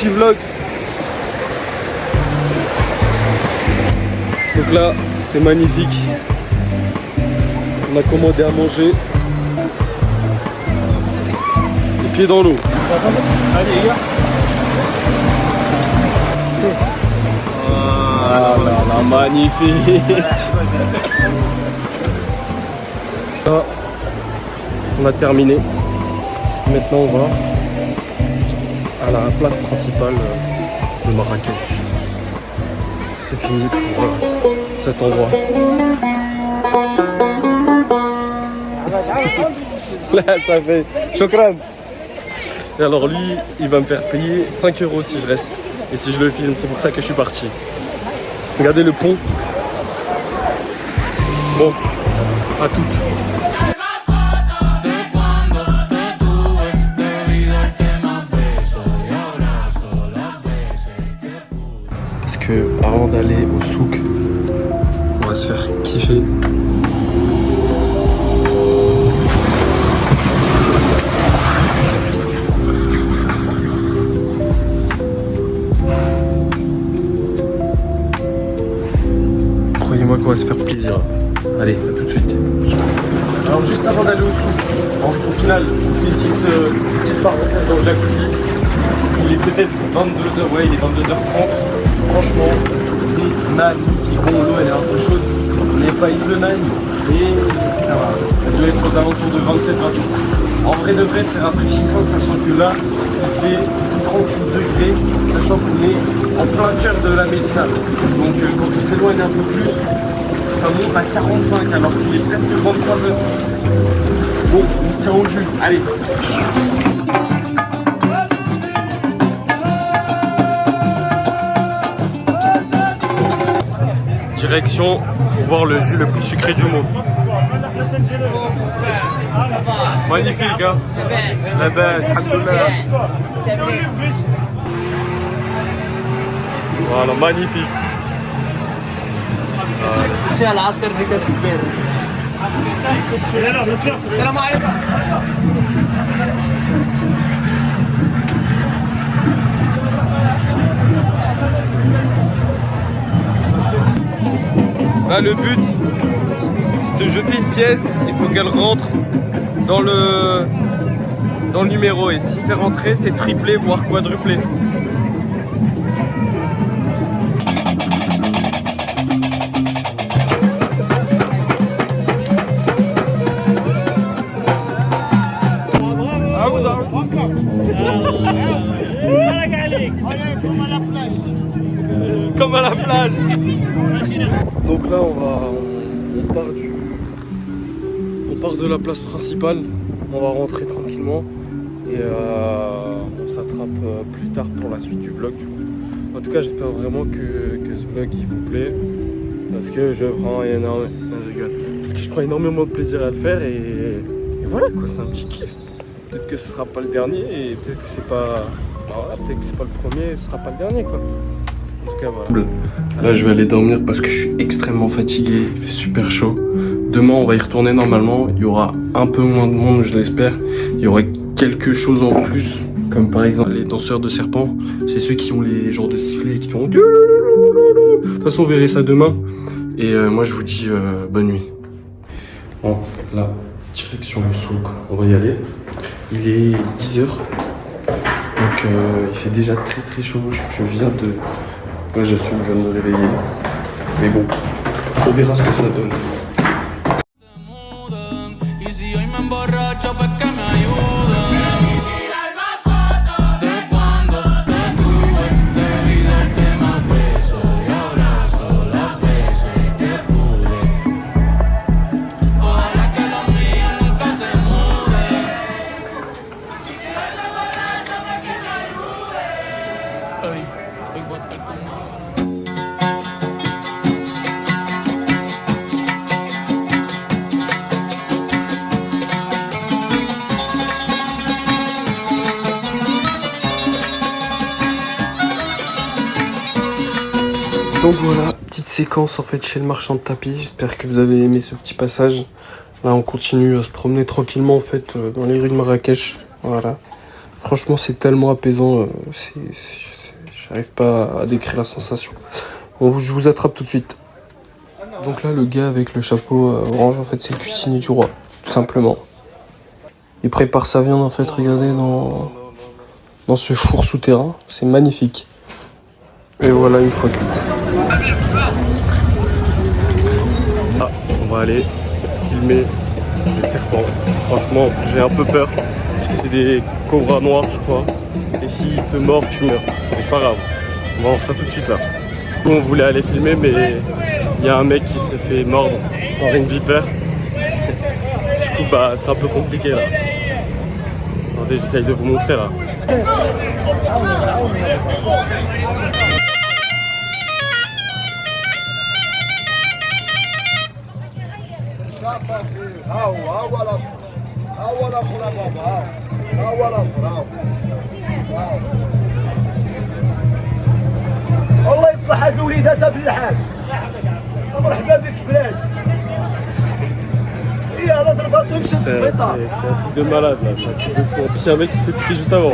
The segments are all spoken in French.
petit vlog. Donc là, c'est magnifique. On a commandé à manger. Les pieds dans l'eau. Allez les gars. Voilà, magnifique. Là, on a terminé. Maintenant, on va à la place principale de Marrakech. C'est fini pour cet endroit. Là, ça fait chokran. Et alors lui, il va me faire payer 5 € si je reste. Et si je le filme, c'est pour ça que je suis parti. Regardez le pont. Bon, à toutes. Parce que avant d'aller au souk, on va se faire kiffer. Croyez-moi qu'on va se faire plaisir. Allez, à tout de suite. Alors juste avant d'aller au souk, au final, je fais une petite parenthèse dans le jacuzzi. Il est peut-être 22h, ouais, il est 22h30. Franchement, c'est magnifique. Bon, l'eau elle est un peu chaude, on n'est pas Ilmenheim, mais ça va. Elle doit être aux alentours de 27-28. En vrai de vrai, c'est rafraîchissant, sachant que là, il fait 38 degrés, sachant qu'on est en plein cœur de la Médina. Donc quand on s'éloigne un peu plus, ça monte à 45 alors qu'il est presque 23h. Bon, on se tient au jus. Allez. Direction pour boire le jus le plus sucré du monde. Magnifique, gars. La baisse, alhamdoulilah. Voilà, magnifique. Là, le but, c'est de jeter une pièce. Il faut qu'elle rentre dans le numéro. Et si c'est rentré, c'est triplé, voire quadruplé. Comme à la plage. Donc là on part de la place principale. On va rentrer tranquillement et on s'attrape plus tard pour la suite du vlog du coup. En tout cas j'espère vraiment que ce vlog il vous plaît parce que je prends énormément de plaisir à le faire et voilà quoi, c'est un petit kiff. Peut-être que ce sera pas le dernier et peut-être que c'est pas peut-être que c'est pas le premier et ce sera pas le dernier quoi. En tout cas voilà. Là je vais aller dormir parce que je suis extrêmement fatigué, il fait super chaud. Demain on va y retourner normalement, il y aura un peu moins de monde je l'espère. Il y aura quelque chose en plus, comme par exemple les danseurs de serpents. C'est ceux qui ont les genres de sifflets qui font... De toute façon vous verrez ça demain. Et moi je vous dis bonne nuit. Bon là, direction le souk, on va y aller. Il est 10h. Donc il fait déjà très très chaud, je viens de... Ouais, j'assume, je viens de me réveiller. Mais bon, on verra ce que ça donne. Donc voilà, petite séquence en fait chez le marchand de tapis. J'espère que vous avez aimé ce petit passage. Là on continue à se promener tranquillement en fait dans les rues de Marrakech. Voilà. Franchement c'est tellement apaisant, J'arrive pas à décrire la sensation. Bon, je vous attrape tout de suite. Donc là, le gars avec le chapeau orange, en fait, c'est le cuisinier du roi, tout simplement. Il prépare sa viande, en fait, regardez, dans ce four souterrain. C'est magnifique. Et voilà, une fois cuite. Ah, on va aller filmer les serpents. Franchement, j'ai un peu peur, parce que c'est des cobras noirs, je crois. Et s'ils te mordent, tu meurs. Mais c'est pas grave. On va voir ça tout de suite, là. Nous, on voulait aller filmer, mais il y a un mec qui s'est fait mordre par une vipère. Du coup, bah, c'est un peu compliqué, là. Attendez, j'essaye de vous montrer, là. الله يصلح هاد وليداتها بالحال مرحبا بك في بلادي هي انا ضربتهم شد السبيطار C'est un truc de malade, là. C'est un truc de fou. En plus, il y a un mec qui s'est fait piquer juste avant.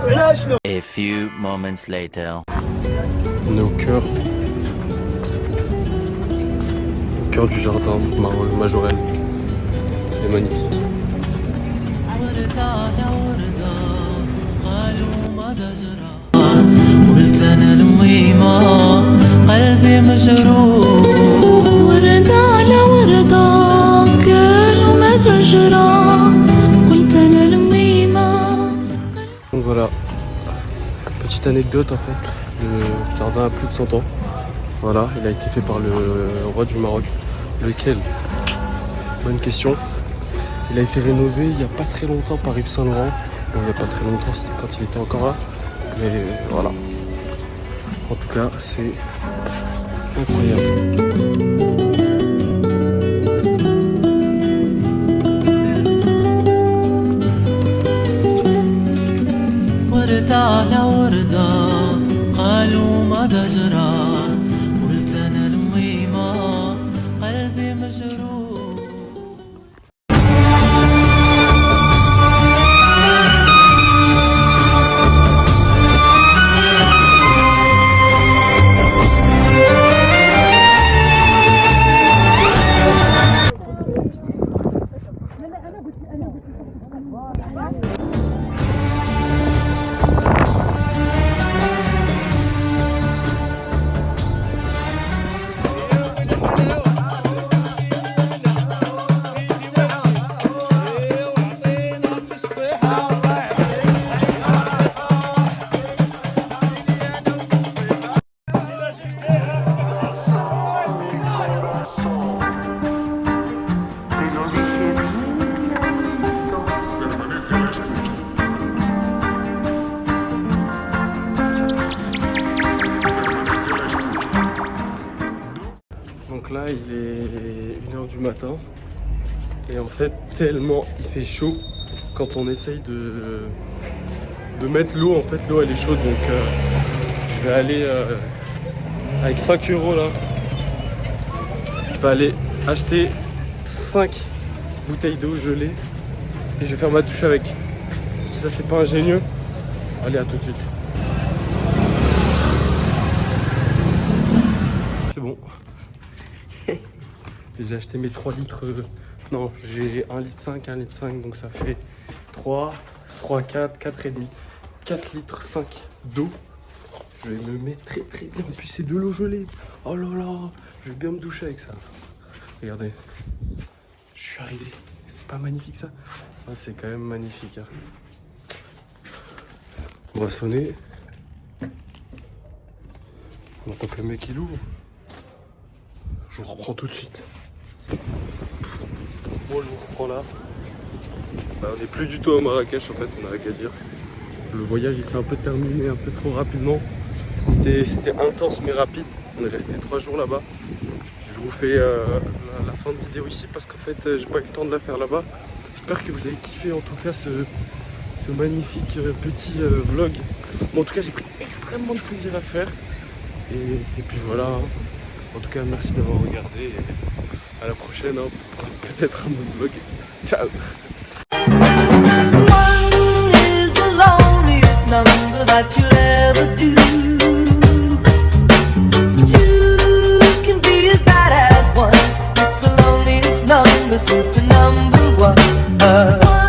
وعلاش شنو A few moments later. On est au cœur du jardin Majorelle. C'est magnifique. قلت انا الميمة قلبي مجروح وردة على وردة كلمة تجرى قلت انا الميمة. Donc voilà, petite anecdote en fait, le jardin a plus de 100 ans. Voilà, il a été fait par le roi du Maroc. Lequel? Bonne question. Il a été rénové il n'y a pas très longtemps par Yves Saint Laurent. Bon, il n'y a pas très longtemps, c'était quand il était encore là. Mais voilà. En tout cas, c'est incroyable. وردة على وردة قالوا ما تجرى قلت انا الميمة قلبي مجروح. Donc là, il est 1h du matin. Et en fait, tellement il fait chaud quand on essaye de mettre l'eau. En fait, l'eau elle est chaude. Donc je vais aller avec 5 € là. Je vais aller acheter 5 bouteilles d'eau gelée. Et je vais faire ma douche avec. Si ça, c'est pas ingénieux, allez, à tout de suite. C'est bon. J'ai acheté mes 3 litres. Non, j'ai 1,5 litre, 1,5 litre, donc ça fait 3, 4, 4,5. 4 litres 5 d'eau. Je vais me mettre très très bien. Puis c'est de l'eau gelée. Oh là là, je vais bien me doucher avec ça. Regardez, je suis arrivé. C'est pas magnifique ça? Ah, c'est quand même magnifique. Hein. On va sonner. On attend que le mec il ouvre. Je vous reprends tout de suite. Bon, je vous reprends là. On n'est plus du tout à Marrakech en fait, on a qu'à dire. Le voyage il s'est un peu terminé, un peu trop rapidement. C'était intense mais rapide. On est resté 3 jours là-bas. Je vous fais la fin de vidéo ici parce qu'en fait j'ai pas eu le temps de la faire là-bas. J'espère que vous avez kiffé en tout cas ce magnifique petit vlog. Bon, en tout cas j'ai pris extrêmement de plaisir à le faire. Et puis voilà. En tout cas merci d'avoir regardé. Et à la prochaine hein, pour peut-être un autre vlog. Ciao. One is the loneliest number that you'll ever do. number since the number one.